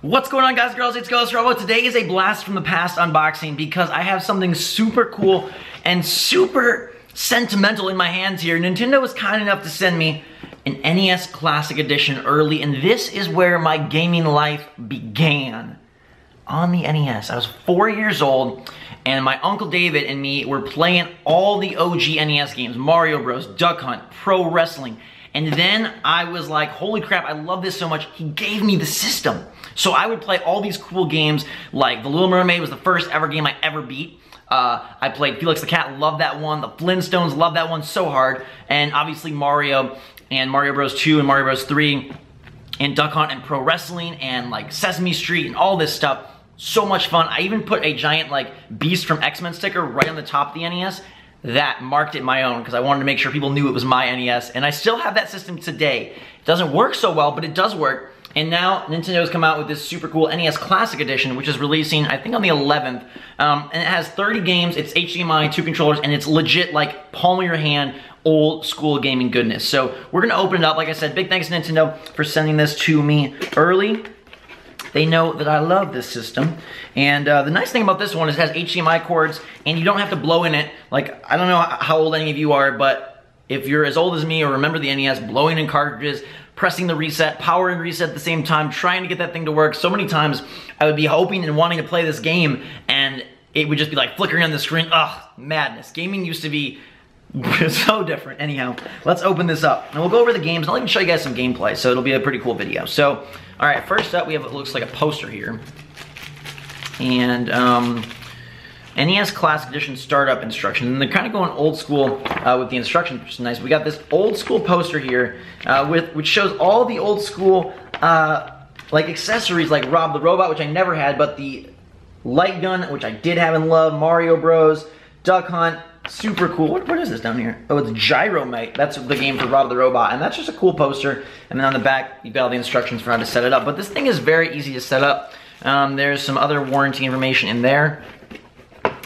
What's going on, guys and girls? It's Ghost Robo. Today is a blast from the past unboxing because I have something super cool and super sentimental in my hands here. Nintendo was kind enough to send me an NES Classic Edition early, and this is where my gaming life began. On the NES. I was 4 years old, and my Uncle David and me were playing all the OG NES games. Mario Bros, Duck Hunt, Pro Wrestling. And then I was like, holy crap, I love this so much. He gave me the system. So I would play all these cool games, like The Little Mermaid was the first ever game I ever beat. I played Felix the Cat, loved that one. The Flintstones, loved that one so hard. And obviously Mario and Mario Bros 2 and Mario Bros 3 and Duck Hunt and Pro Wrestling and like Sesame Street and all this stuff. So much fun. I even put a giant like Beast from X-Men sticker right on the top of the NES that marked it my own because I wanted to make sure people knew it was my NES, and I still have that system today. It doesn't work so well, but it does work. And now Nintendo's come out with this super cool NES Classic Edition, which is releasing, I think, on the 11th. And it has 30 games, it's HDMI, 2 controllers, and it's legit like palm of your hand, old school gaming goodness. So we're gonna open it up. Like I said, big thanks to Nintendo for sending this to me early. They know that I love this system. And the nice thing about this one is it has HDMI cords, and you don't have to blow in it. Like, I don't know how old any of you are, but if you're as old as me or remember the NES, blowing in cartridges, pressing the reset, power and reset at the same time, trying to get that thing to work. So many times I would be hoping and wanting to play this game, and it would just be like flickering on the screen. Ugh, madness. Gaming used to be so different. Anyhow, let's open this up. And we'll go over the games, and I'll even show you guys some gameplay, so it'll be a pretty cool video. So, alright, first up we have what looks like a poster here. And, NES Classic Edition startup instructions, and they're kind of going old school with the instructions, which is nice. We got this old school poster here, which shows all the old school like accessories, like Rob the Robot, which I never had, but the light gun, which I did have and love, Mario Bros, Duck Hunt, super cool. What is this down here? Oh, it's Gyromite. That's the game for Rob the Robot, and that's just a cool poster. And then on the back, you've got all the instructions for how to set it up. But this thing is very easy to set up. There's some other warranty information in there.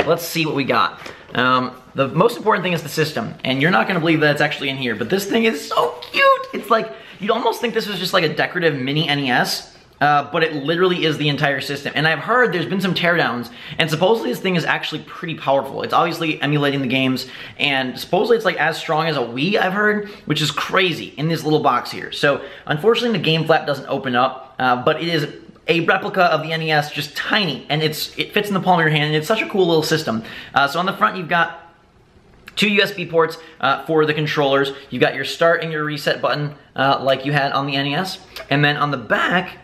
Let's see what we got. The most important thing is the system, and you're not gonna believe that it's actually in here, but this thing is so cute. It's like, you'd almost think this was just like a decorative mini NES, but it literally is the entire system. And I've heard there's been some teardowns, and supposedly this thing is actually pretty powerful. It's obviously emulating the games, and supposedly it's like as strong as a Wii, I've heard, which is crazy in this little box here. So unfortunately the game flap doesn't open up, but it is a replica of the NES, just tiny, and it fits in the palm of your hand, and it's such a cool little system. So on the front you've got 2 USB ports for the controllers. You've got your start and your reset button like you had on the NES. And then on the back,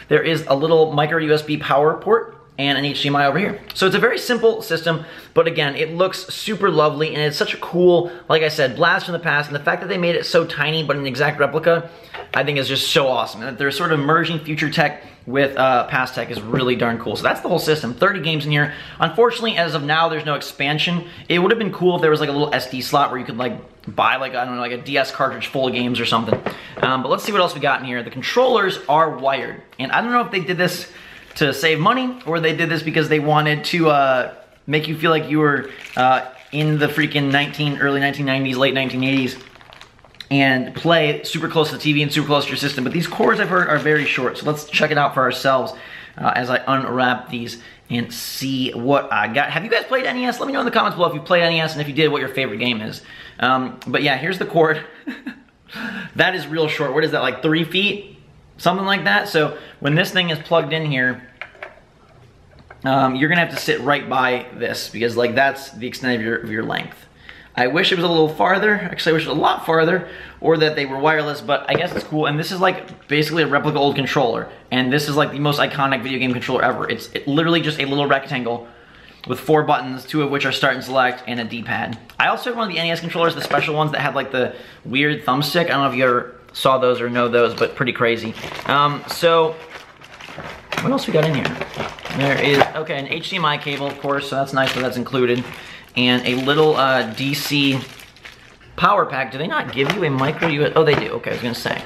there is a little micro USB power port and an HDMI over here. So it's a very simple system, but again, it looks super lovely, and it's such a cool, like I said, blast from the past, and the fact that they made it so tiny but an exact replica, I think is just so awesome. And that they're sort of merging future tech with past tech is really darn cool. So that's the whole system, 30 games in here. Unfortunately, as of now, there's no expansion. It would have been cool if there was like a little SD slot where you could like buy like, I don't know, like a DS cartridge full of games or something. But let's see what else we got in here. The controllers are wired, and I don't know if they did this to save money, or they did this because they wanted to make you feel like you were in the freaking early 1990s, late 1980s, and play super close to the TV and super close to your system. But these cords, I've heard, are very short, so let's check it out for ourselves as I unwrap these and see what I got. Have you guys played NES? Let me know in the comments below if you played NES, and if you did, what your favorite game is. But yeah, here's the cord. That is real short. What is that, like 3 feet? Something like that. So when this thing is plugged in here, you're gonna have to sit right by this, because like that's the extent of your length. I wish it was a little farther. Actually, I wish it was a lot farther, or that they were wireless, but I guess it's cool. And this is like basically a replica old controller, and this is like the most iconic video game controller ever. It's literally just a little rectangle with 4 buttons, 2 of which are start and select, and a D-pad. I also had one of the NES controllers, the special ones that had like the weird thumbstick. I don't know if you ever saw those or know those, but pretty crazy. So what else we got in here? There is, okay, an HDMI cable, of course, so that's nice that that's included, and a little DC power pack. Do they not give you a micro USB? Oh, they do. Okay, I was gonna say.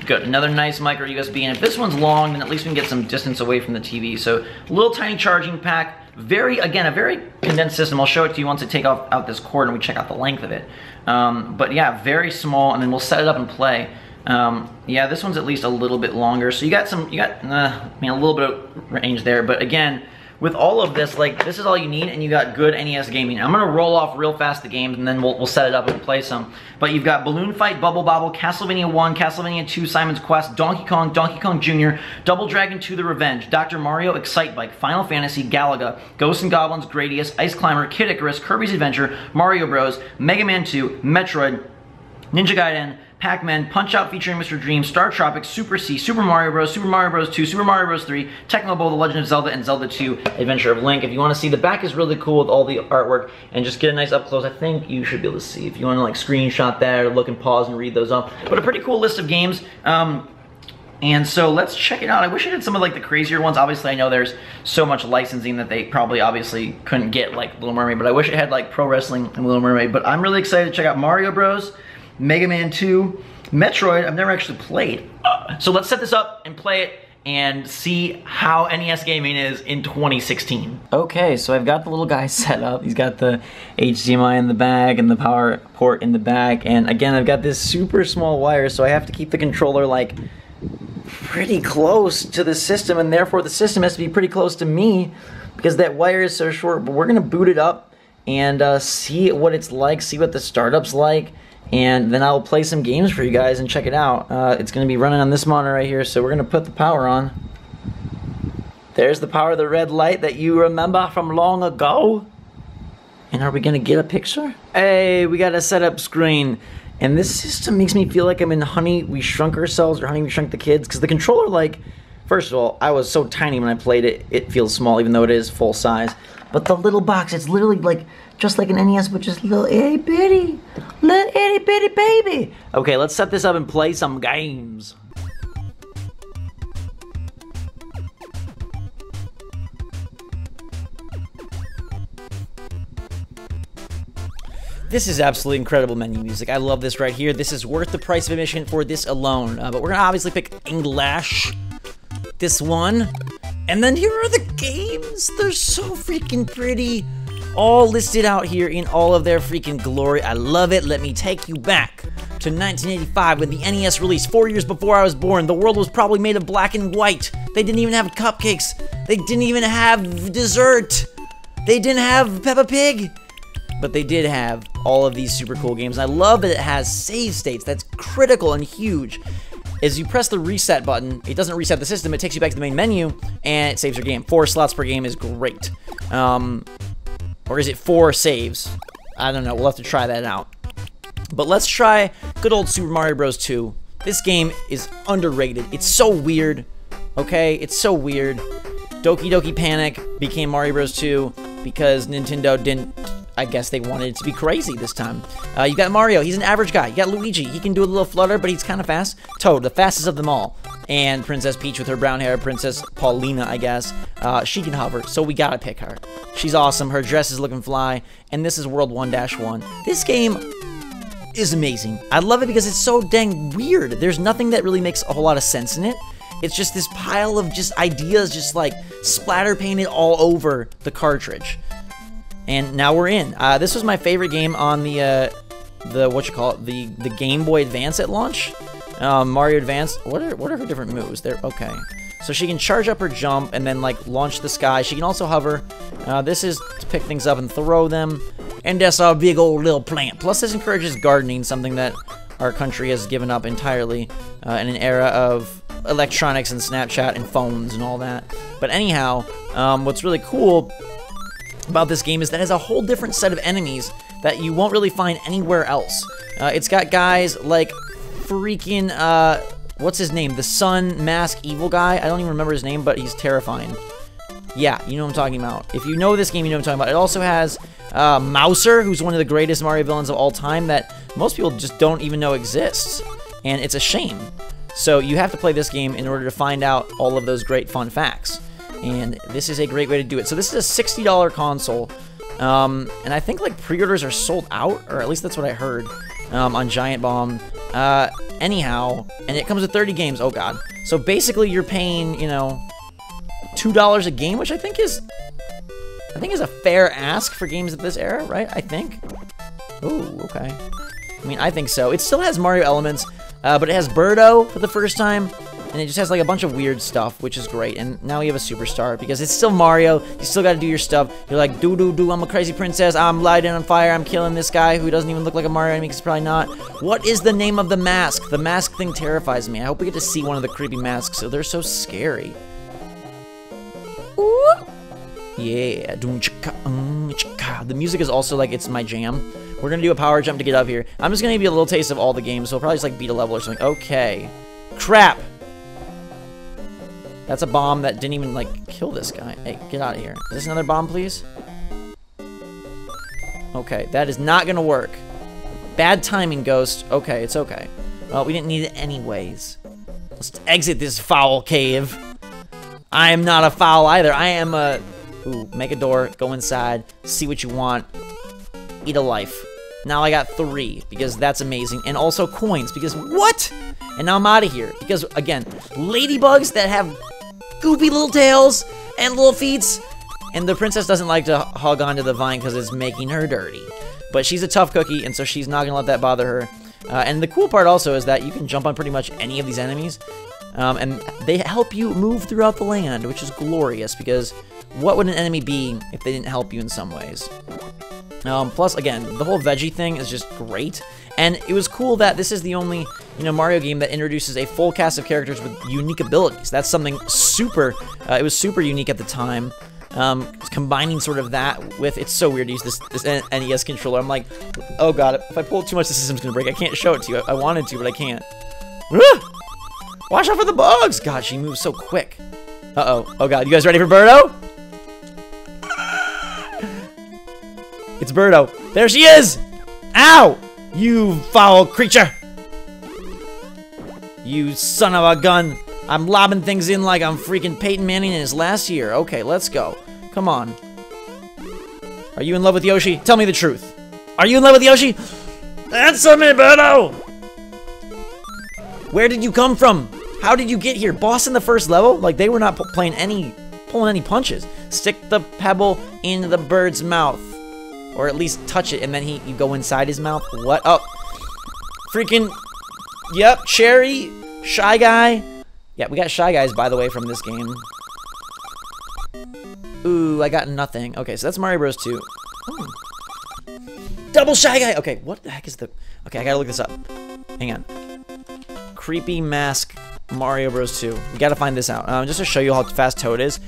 Good, another nice micro USB, and if this one's long, then at least we can get some distance away from the TV. So a little tiny charging pack. Again, a very condensed system. I'll show it to you once I take out this cord and we check out the length of it. But yeah, very small, and then we'll set it up and play. Yeah, this one's at least a little bit longer. So you got a little bit of range there. But again, with all of this, like, this is all you need, and you got good NES gaming. I'm gonna roll off real fast the games, and then we'll set it up and play some. But you've got Balloon Fight, Bubble Bobble, Castlevania 1, Castlevania 2, Simon's Quest, Donkey Kong, Donkey Kong Jr., Double Dragon 2 The Revenge, Dr. Mario, Excite Bike, Final Fantasy, Galaga, Ghosts and Goblins, Gradius, Ice Climber, Kid Icarus, Kirby's Adventure, Mario Bros, Mega Man 2, Metroid, Ninja Gaiden, Pac-Man, Punch-Out featuring Mr. Dream, Star Tropics, Super C, Super Mario Bros., Super Mario Bros. 2, Super Mario Bros. 3, Tecmo Bowl, The Legend of Zelda, and Zelda 2, Adventure of Link. If you want to see, the back is really cool with all the artwork, and just get a nice up close. I think you should be able to see. If you want to like screenshot that or look and pause and read those up. But a pretty cool list of games. And so let's check it out. I wish I did some of like the crazier ones. Obviously, I know there's so much licensing that they probably obviously couldn't get like Little Mermaid, but I wish it had like Pro Wrestling and Little Mermaid. But I'm really excited to check out Mario Bros., Mega Man 2, Metroid. I've never actually played. So let's set this up and play it and see how NES gaming is in 2016. Okay, so I've got the little guy set up. He's got the HDMI in the back and the power port in the back. And again, I've got this super small wire, so I have to keep the controller like pretty close to the system, and therefore the system has to be pretty close to me because that wire is so short. But we're gonna boot it up and see what it's like, see what the startup's like, and then I'll play some games for you guys and check it out. It's gonna be running on this monitor right here, so we're gonna put the power on. There's the power of the red light that you remember from long ago. And are we gonna get a picture? Hey, we got a setup screen. And this system makes me feel like I'm in Honey, We Shrunk Ourselves, or Honey, We Shrunk the Kids, because the controller, like, first of all, I was so tiny when I played it, it feels small, even though it is full size. But the little box, it's literally like, just like an NES, but just little itty bitty, little itty bitty baby. Okay, let's set this up and play some games. This is absolutely incredible menu music. I love this right here. This is worth the price of admission for this alone. But we're gonna obviously pick English, this one. And then here are the games. They're so freaking pretty. All listed out here in all of their freaking glory. I love it. Let me take you back to 1985 when the NES released, 4 years before I was born. The world was probably made of black and white. They didn't even have cupcakes. They didn't even have dessert. They didn't have Peppa Pig. But they did have all of these super cool games. And I love that it has save states. That's critical and huge. As you press the reset button, it doesn't reset the system. It takes you back to the main menu, and it saves your game. 4 slots per game is great. Or is it 4 saves? I don't know. We'll have to try that out. But let's try good old Super Mario Bros. 2. This game is underrated. It's so weird. Okay? It's so weird. Doki Doki Panic became Mario Bros. 2 because Nintendo didn't... I guess they wanted it to be crazy this time. You got Mario, he's an average guy. You got Luigi, he can do a little flutter, but he's kind of fast. Toad, the fastest of them all. And Princess Peach with her brown hair, Princess Paulina, I guess. She can hover, so we gotta pick her. She's awesome, her dress is looking fly, and this is World 1-1. This game is amazing. I love it because it's so dang weird. There's nothing that really makes a whole lot of sense in it. It's just this pile of just ideas just like splatter painted all over the cartridge. And now we're in. This was my favorite game on the the Game Boy Advance at launch. Mario Advance. What are her different moves? They're okay. So she can charge up her jump and then like launch the sky. She can also hover. This is to pick things up and throw them. And that's our big old little plant. Plus this encourages gardening, something that our country has given up entirely in an era of electronics and Snapchat and phones and all that. But anyhow, what's really cool about this game is that it has a whole different set of enemies that you won't really find anywhere else. It's got guys like freaking, what's his name? The Sun Mask Evil guy. I don't even remember his name, but he's terrifying. Yeah, you know what I'm talking about. If you know this game, you know what I'm talking about. It also has Mouser, who's one of the greatest Mario villains of all time that most people just don't even know exists. And it's a shame. So you have to play this game in order to find out all of those great fun facts. And this is a great way to do it. So this is a $60 console, and I think like pre-orders are sold out, or at least that's what I heard on Giant Bomb. Anyhow, and it comes with 30 games. Oh god! So basically, you're paying, you know, $2 a game, which I think is a fair ask for games of this era, right? I think. Ooh, okay. I mean, I think so. It still has Mario elements. But it has Birdo for the first time, and it just has like a bunch of weird stuff, which is great. And now we have a superstar because it's still Mario. You still got to do your stuff. You're like, do, I'm a crazy princess. I'm lighting on fire. I'm killing this guy who doesn't even look like a Mario enemy because he's probably not. What is the name of the mask? The mask thing terrifies me. I hope we get to see one of the creepy masks. So they're so scary. Ooh. Yeah. The music is also like it's my jam. We're gonna do a power jump to get up here. I'm just gonna give you a little taste of all the games, so we'll probably just like beat a level or something. Okay. Crap! That's a bomb that didn't even like kill this guy. Hey, get out of here. Is this another bomb, please? Okay, that is not gonna work. Bad timing, Ghost. Okay, it's okay. Well, we didn't need it anyways. Let's exit this foul cave. I am not a foul either. I am a... Ooh, make a door, go inside, see what you want. Eat a life. Now I got 3, because that's amazing. And also coins, because what? And now I'm out of here. Because, again, ladybugs that have goopy little tails and little feet. And the princess doesn't like to hug onto the vine because it's making her dirty. But she's a tough cookie, and so she's not going to let that bother her. And the cool part also is that you can jump on pretty much any of these enemies. And they help you move throughout the land, which is glorious, because what would an enemy be if they didn't help you in some ways? Plus, again, the whole veggie thing is just great. And it was cool that this is the only, Mario game that introduces a full cast of characters with unique abilities. That's something super, it was super unique at the time. Combining sort of that with, it's so weird to use this NES controller. I'm like, oh god, if I pull it too much, the system's gonna break. I can't show it to you. I wanted to, but I can't. Watch out for the bugs! God, she moves so quick. Uh-oh. Oh god, you guys ready for Birdo? It's Birdo. There she is! Ow! You foul creature! You son of a gun! I'm lobbing things in like I'm freaking Peyton Manning in his last year. Okay, let's go. Come on. Are you in love with Yoshi? Tell me the truth. Are you in love with Yoshi? Answer me, Birdo! Where did you come from? How did you get here? Boss in the first level? Like, they were not pulling any punches. Stick the pebble in the bird's mouth. Or at least touch it, and then you go inside his mouth. What? Oh. Freaking... Yep, Cherry. Shy Guy. Yeah, we got Shy Guys, by the way, from this game. Ooh, I got nothing. Okay, so that's Mario Bros. 2. Ooh. Double Shy Guy! Okay, what the heck is the... Okay, I gotta look this up. Hang on. Creepy Mask Mario Bros. 2. We gotta find this out. Just to show you how fast Toad is.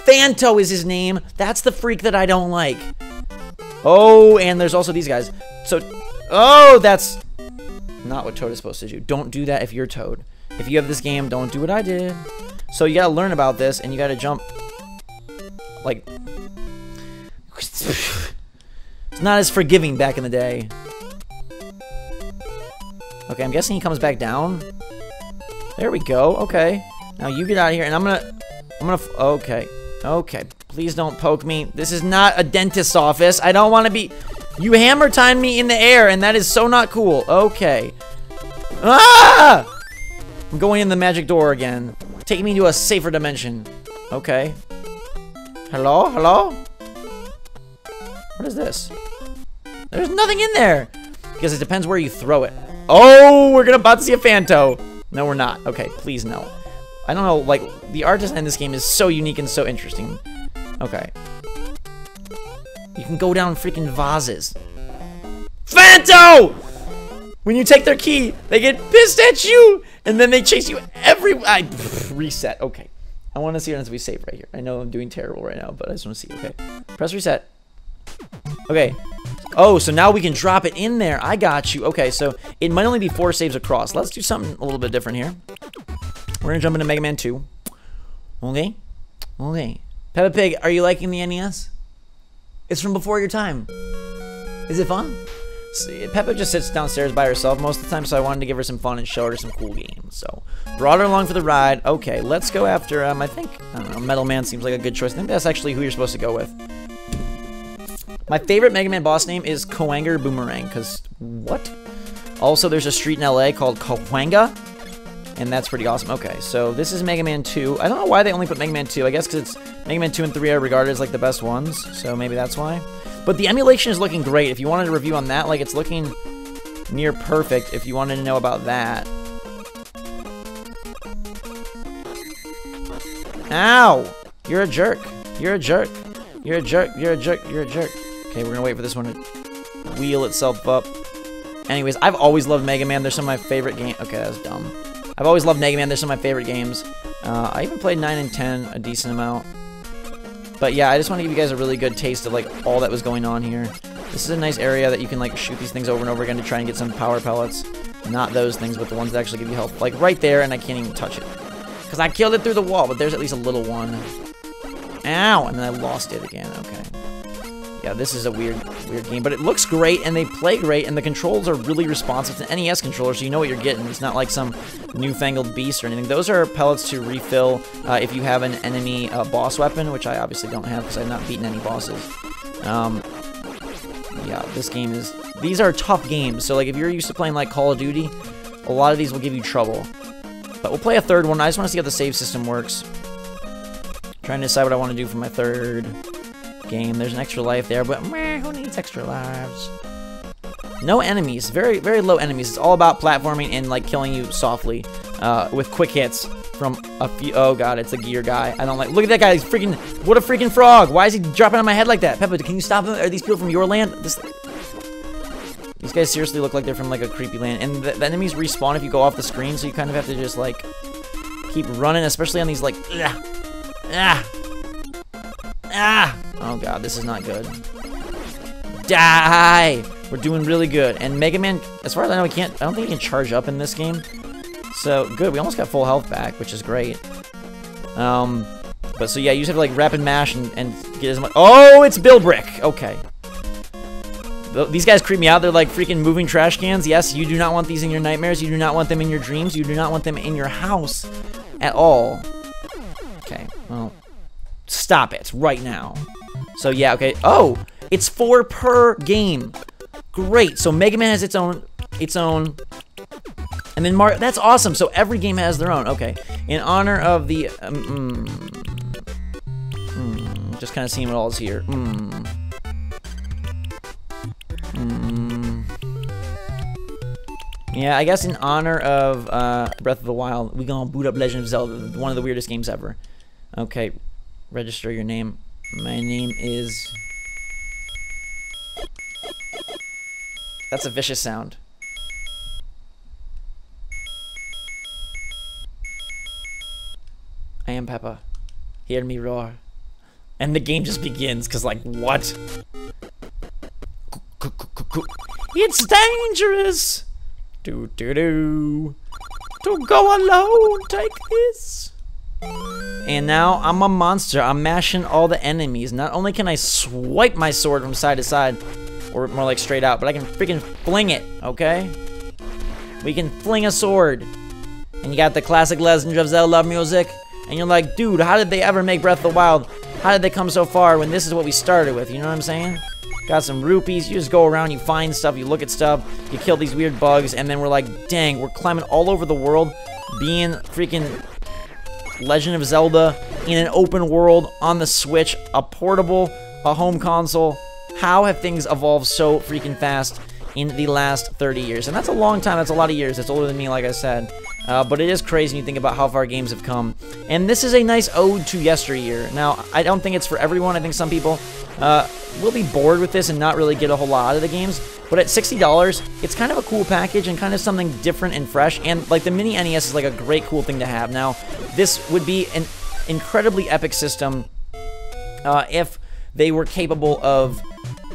Phanto is his name. That's the freak that I don't like. Oh, and there's also these guys. So, oh, that's not what Toad is supposed to do. Don't do that if you're Toad. If you have this game, don't do what I did. So you gotta learn about this, and you gotta jump. Like, it's not as forgiving back in the day. Okay, I'm guessing he comes back down. There we go. Okay. Now you get out of here, and I'm gonna. Okay. Okay. Please don't poke me. This is not a dentist's office. I don't want to be... You hammer timed me in the air, and that is so not cool. Okay. Ah! I'm going in the magic door again. Take me to a safer dimension. Okay. Hello? Hello? What is this? There's nothing in there. Because it depends where you throw it. Oh, we're about to see a Phanto. No, we're not. Okay, please no. I don't know, like, the art design in this game is so unique and so interesting. Okay. You can go down freaking vases. Phanto! When you take their key, they get pissed at you, and then they chase you reset. Okay. I want to see it as we save right here. I know I'm doing terrible right now, but I just want to see. Okay. Press reset. Okay. Oh, so now we can drop it in there. I got you. Okay, so it might only be 4 saves across. Let's do something a little bit different here. We're going to jump into Mega Man 2. Okay. Okay. Peppa Pig, are you liking the NES? It's from before your time. Is it fun? See, Peppa just sits downstairs by herself most of the time, so I wanted to give her some fun and show her some cool games. So, brought her along for the ride. Okay, let's go after, I don't know, Metal Man seems like a good choice. I think that's actually who you're supposed to go with. My favorite Mega Man boss name is Coanger Boomerang, because, what? Also, there's a street in LA called Coanga, and that's pretty awesome. Okay, so this is Mega Man 2. I don't know why they only put Mega Man 2. I guess because it's Mega Man 2 and 3 are regarded as like the best ones, so maybe that's why. But the emulation is looking great. If you wanted a review on that, like it's looking near perfect if you wanted to know about that. Ow! You're a jerk. You're a jerk. You're a jerk. You're a jerk. You're a jerk. Okay, we're gonna wait for this one to wheel itself up. Anyways, I've always loved Mega Man. They're some of my favorite games. Okay, that was dumb. I've always loved Mega Man. They're some of my favorite games. I even played 9 and 10 a decent amount. But yeah, I just want to give you guys a really good taste of like all that was going on here. This is a nice area that you can like shoot these things over and over again to try and get some power pellets. Not those things, but the ones that actually give you health. Like right there, and I can't even touch it. Because I killed it through the wall, but there's at least a little one. Ow! And then I lost it again. Okay. Yeah, this is a weird game, but it looks great, and they play great, and the controls are really responsive. It's an NES controller, so you know what you're getting. It's not like some newfangled beast or anything. Those are pellets to refill if you have an enemy boss weapon, which I obviously don't have because I've not beaten any bosses. Yeah, this game is... These are tough games, so like if you're used to playing like Call of Duty, a lot of these will give you trouble. But we'll play a third one. I just want to see how the save system works. Trying to decide what I want to do for my third game. There's an extra life there, but meh, who needs extra lives? No enemies. Very, very low enemies. It's all about platforming and like killing you softly with quick hits from a few. Oh god, it's a gear guy. I don't like. Look at that guy. He's freaking. What a freaking frog! Why is he dropping on my head like that? Peppa, can you stop him? Are these people from your land? These guys seriously look like they're from like a creepy land. And the enemies respawn if you go off the screen, so you kind of have to just like keep running, especially on these like. Oh god, this is not good. Die! We're doing really good. And Mega Man, as far as I know, I don't think he can charge up in this game. So, good. We almost got full health back, which is great. But so yeah, you just have to like rapid mash and get as much. Oh, it's Bill Brick! Okay. These guys creep me out. They're like freaking moving trash cans. Yes, you do not want these in your nightmares. You do not want them in your dreams. You do not want them in your house at all. Okay, well, stop it right now. So yeah, okay. Oh, it's 4 per game. Great. So Mega Man has its own, and then Mario. That's awesome. So every game has their own. Okay. In honor of the, just kind of seeing what all is here. Yeah, I guess in honor of Breath of the Wild, we gonna boot up Legend of Zelda, one of the weirdest games ever. Okay, register your name. My name is... That's a vicious sound. I am Peppa. Hear me roar. And the game just begins, because like, what? It's dangerous! Do-do-do. To go alone, take this. And now I'm a monster. I'm mashing all the enemies. Not only can I swipe my sword from side to side, or more like straight out, but I can freaking fling it, okay? We can fling a sword. And you got the classic Legend of Zelda music. And you're like, dude, how did they ever make Breath of the Wild? How did they come so far when this is what we started with? You know what I'm saying? Got some rupees. You just go around, you find stuff, you look at stuff, you kill these weird bugs, and then we're like, dang, we're climbing all over the world, being freaking Legend of Zelda in an open world on the Switch, a portable, a home console. How have things evolved so freaking fast in the last 30 years? And that's a long time. That's a lot of years. That's older than me, like I said. But it is crazy when you think about how far games have come. And this is a nice ode to yesteryear. Now, I don't think it's for everyone. I think some people will be bored with this and not really get a whole lot out of the games. But at $60, it's kind of a cool package and kind of something different and fresh. And like the mini NES is like a great, cool thing to have. Now, this would be an incredibly epic system if they were capable of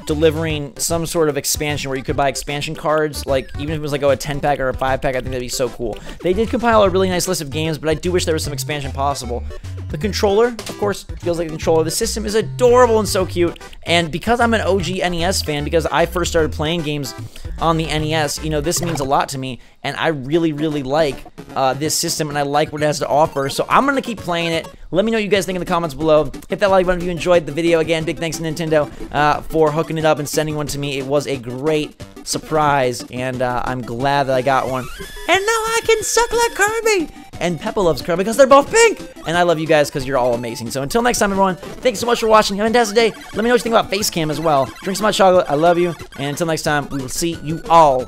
delivering some sort of expansion where you could buy expansion cards, like even if it was like a 10-pack or a 5-pack, I think that'd be so cool. They did compile a really nice list of games, but I do wish there was some expansion possible. The controller, of course, feels like a controller. The system is adorable and so cute, and because I'm an OG NES fan, because I first started playing games on the NES, you know, this means a lot to me, and I really, really like this system, and I like what it has to offer, so I'm gonna keep playing it. Let me know what you guys think in the comments below. Hit that like button if you enjoyed the video. Again, big thanks to Nintendo for hooking it up and sending one to me. It was a great surprise, and I'm glad that I got one. And now I can suck like Kirby! And Peppa loves Kirby because they're both pink! And I love you guys because you're all amazing. So until next time, everyone, thanks so much for watching. Have a fantastic day. Let me know what you think about Facecam as well. Drink some hot chocolate. I love you. And until next time, we will see you all.